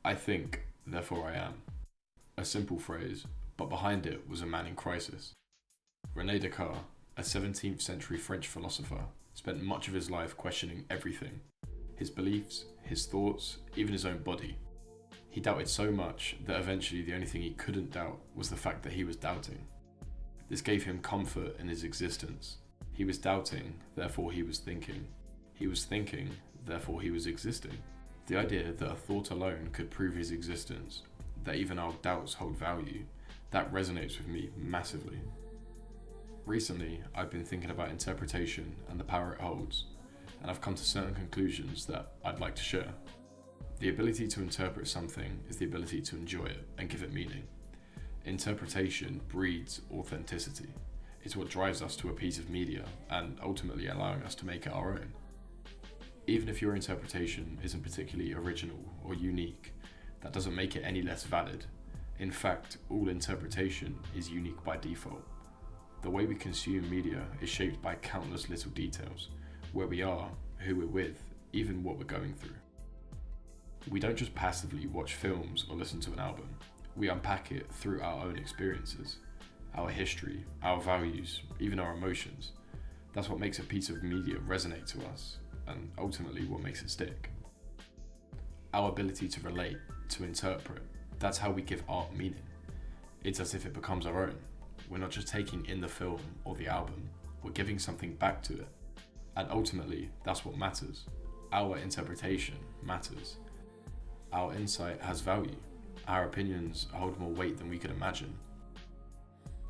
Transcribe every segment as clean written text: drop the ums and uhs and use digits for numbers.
I think, therefore I am. A simple phrase, but behind it was a man in crisis. René Descartes, a 17th century French philosopher, spent much of his life questioning everything. His beliefs, his thoughts, even his own body. He doubted so much that eventually the only thing he couldn't doubt was the fact that he was doubting. This gave him comfort in his existence. He was doubting, therefore he was thinking. He was thinking, therefore he was existing. The idea that a thought alone could prove his existence, that even our doubts hold value, that resonates with me massively. Recently, I've been thinking about interpretation and the power it holds, and I've come to certain conclusions that I'd like to share. The ability to interpret something is the ability to enjoy it and give it meaning. Interpretation breeds authenticity. It's what drives us to a piece of media and ultimately allowing us to make it our own. Even if your interpretation isn't particularly original or unique, that doesn't make it any less valid. In fact, all interpretation is unique by default. The way we consume media is shaped by countless little details, where we are, who we're with, even what we're going through. We don't just passively watch films or listen to an album. We unpack it through our own experiences, our history, our values, even our emotions. That's what makes a piece of media resonate to us, and ultimately what makes it stick. Our ability to relate, to interpret, that's how we give art meaning. It's as if it becomes our own. We're not just taking in the film or the album, we're giving something back to it. And ultimately, that's what matters. Our interpretation matters. Our insight has value. Our opinions hold more weight than we could imagine.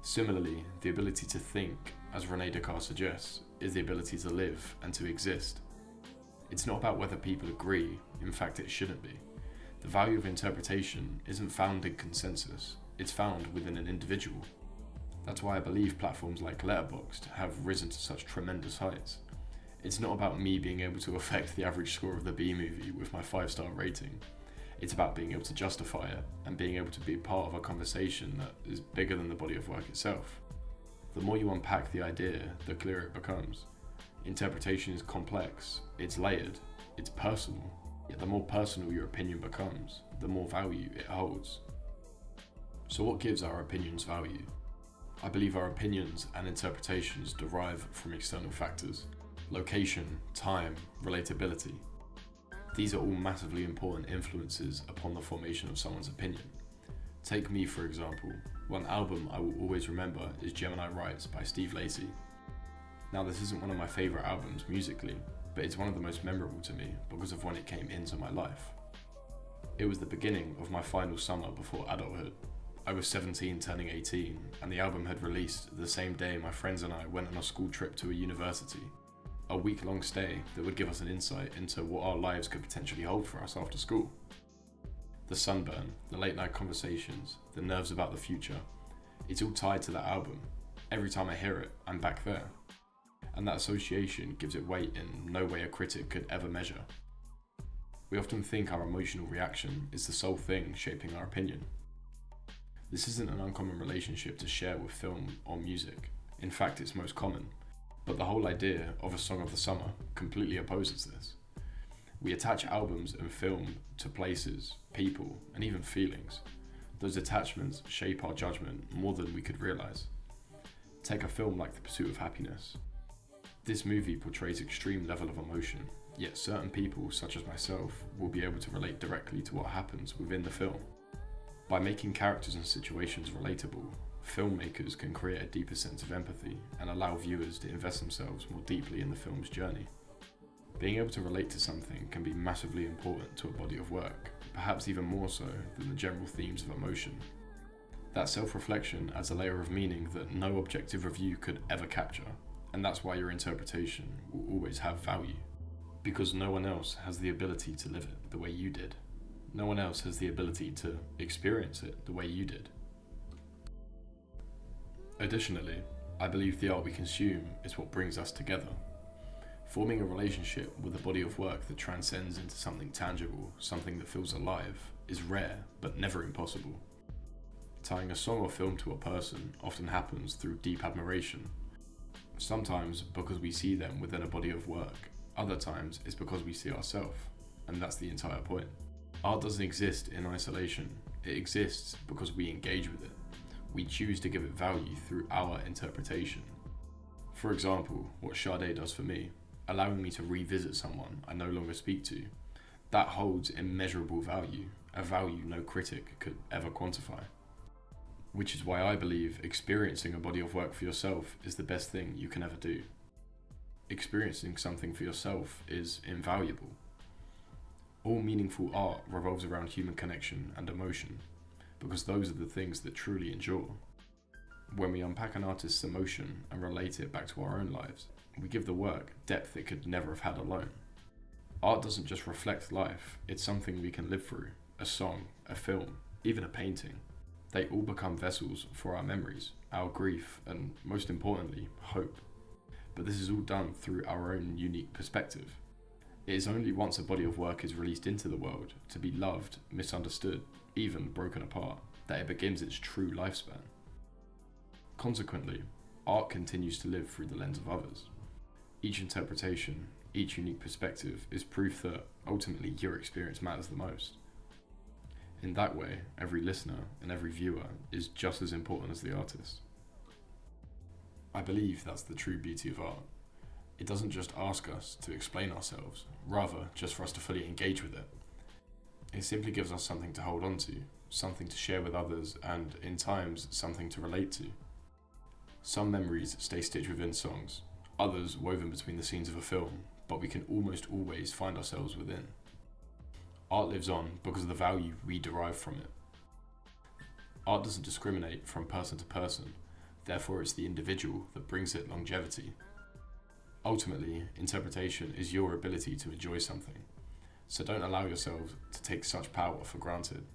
Similarly, the ability to think, as René Descartes suggests, is the ability to live and to exist. It's not about whether people agree, in fact it shouldn't be. The value of interpretation isn't found in consensus, it's found within an individual. That's why I believe platforms like Letterboxd have risen to such tremendous heights. It's not about me being able to affect the average score of the B movie with my 5-star rating. It's about being able to justify it and being able to be part of a conversation that is bigger than the body of work itself. The more you unpack the idea, the clearer it becomes. Interpretation is complex, it's layered, it's personal. Yet the more personal your opinion becomes, the more value it holds. So what gives our opinions value? I believe our opinions and interpretations derive from external factors. Location, time, relatability. These are all massively important influences upon the formation of someone's opinion. Take me for example. One album I will always remember is Gemini Rights by Steve Lacy. Now this isn't one of my favourite albums musically, but it's one of the most memorable to me because of when it came into my life. It was the beginning of my final summer before adulthood. I was 17 turning 18 and the album had released the same day my friends and I went on a school trip to a university. A week-long stay that would give us an insight into what our lives could potentially hold for us after school. The sunburn, the late night conversations, the nerves about the future, it's all tied to that album. Every time I hear it, I'm back there. And that association gives it weight in no way a critic could ever measure. We often think our emotional reaction is the sole thing shaping our opinion. This isn't an uncommon relationship to share with film or music. In fact, it's most common. But the whole idea of a song of the summer completely opposes this. We attach albums and film to places, people, and even feelings. Those attachments shape our judgment more than we could realise. Take a film like The Pursuit of Happiness. This movie portrays extreme level of emotion, yet certain people, such as myself, will be able to relate directly to what happens within the film. By making characters and situations relatable, filmmakers can create a deeper sense of empathy and allow viewers to invest themselves more deeply in the film's journey. Being able to relate to something can be massively important to a body of work, perhaps even more so than the general themes of emotion. That self-reflection adds a layer of meaning that no objective review could ever capture, and that's why your interpretation will always have value. Because no one else has the ability to live it the way you did. No one else has the ability to experience it the way you did. Additionally, I believe the art we consume is what brings us together. Forming a relationship with a body of work that transcends into something tangible, something that feels alive, is rare but never impossible. Tying a song or film to a person often happens through deep admiration. Sometimes because we see them within a body of work, other times it's because we see ourselves, and that's the entire point. Art doesn't exist in isolation. It exists because we engage with it. We choose to give it value through our interpretation. For example, what Sade does for me, allowing me to revisit someone I no longer speak to, that holds immeasurable value, a value no critic could ever quantify. Which is why I believe experiencing a body of work for yourself is the best thing you can ever do. Experiencing something for yourself is invaluable. All meaningful art revolves around human connection and emotion, because those are the things that truly endure. When we unpack an artist's emotion and relate it back to our own lives, we give the work depth it could never have had alone. Art doesn't just reflect life, it's something we can live through. A song, a film, even a painting. They all become vessels for our memories, our grief, and most importantly, hope. But this is all done through our own unique perspective. It is only once a body of work is released into the world to be loved, misunderstood, even broken apart, that it begins its true lifespan. Consequently, art continues to live through the lens of others. Each interpretation, each unique perspective is proof that ultimately your experience matters the most. In that way, every listener and every viewer is just as important as the artist. I believe that's the true beauty of art. It doesn't just ask us to explain ourselves, rather just for us to fully engage with it. It simply gives us something to hold on to, something to share with others, and, in times, something to relate to. Some memories stay stitched within songs, others woven between the scenes of a film, but we can almost always find ourselves within. Art lives on because of the value we derive from it. Art doesn't discriminate from person to person, therefore it's the individual that brings it longevity. Ultimately, interpretation is your ability to enjoy something, so don't allow yourself to take such power for granted.